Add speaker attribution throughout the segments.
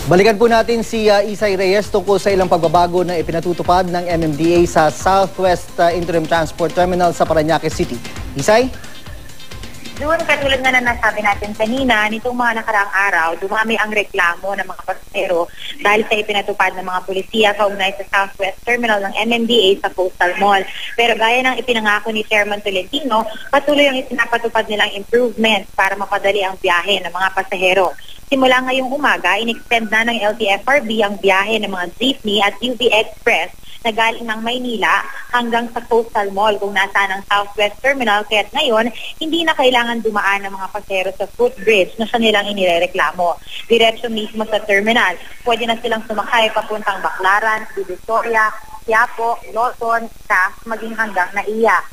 Speaker 1: Balikan po natin si Isay Reyes tungkol sa ilang pagbabago na ipinatutupad ng MMDA sa Southwest Interim Transport Terminal sa Parañaque City. Isay?
Speaker 2: Doon, katulad nga na nasabi natin kanina, nitong mga nakaraang araw, dumami ang reklamo ng mga pasahero dahil sa ipinatupad ng mga pulisya kaugnay sa Southwest Terminal ng MMDA sa Coastal Mall. Pero gaya ng ipinangako ni Chairman Tolentino, patuloy ang isinapatupad nilang improvements para mapadali ang biyahe ng mga pasahero. Simula ngayong umaga, in-extend na ng LTFRB ang biyahe ng mga jeepney at UV Express na galing ng Maynila hanggang sa Coastal Mall kung nasaan ang Southwest Terminal. Kaya't ngayon, hindi na kailangan dumaan ng mga pasahero sa footbridge na siya nilang inireklamo. Diretso mismo sa terminal. Pwede na silang sumakay papuntang Baclaran, Divisoria, Quiapo, Luzon, Taft, maging hanggang Naiya.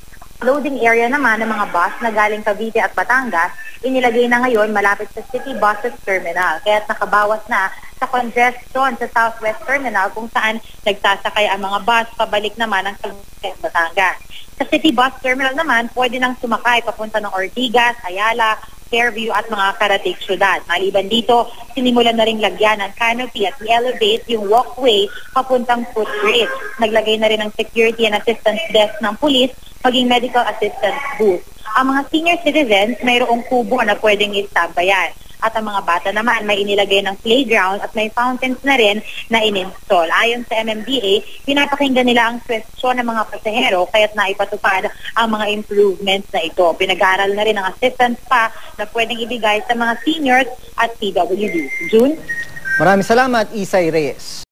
Speaker 2: Loading area naman ng mga bus na galing Cavite at Batangas, inilagay na ngayon malapit sa City Buses Terminal. Kaya't nakabawas na sa congestion sa Southwest Terminal kung saan nagsasakay ang mga bus pabalik naman ng Cavite at Batangas. Sa City Bus Terminal naman, pwede nang sumakay papunta ng Ortigas, Ayala, Fairview at mga karatig syudad. Maliban dito, sinimulan na ring lagyan ng canopy at i-elevate yung walkway papuntang footbridge. Naglagay na rin ng security and assistance desk ng pulis, maging medical assistance booth. Ang mga senior citizens, mayroong kubo na pwedeng istambayan. At ang mga bata naman, may inilagay ng playground at may fountains na rin na in-install. Ayon sa MMDA, pinapakinggan nila ang kwestiyon ng mga pasahero kaya't naipatupad ang mga improvements na ito. Pinag-aaral na rin ang assistance pa na pwedeng ibigay sa mga seniors at PWD. June?
Speaker 1: Maraming salamat, Isay Reyes.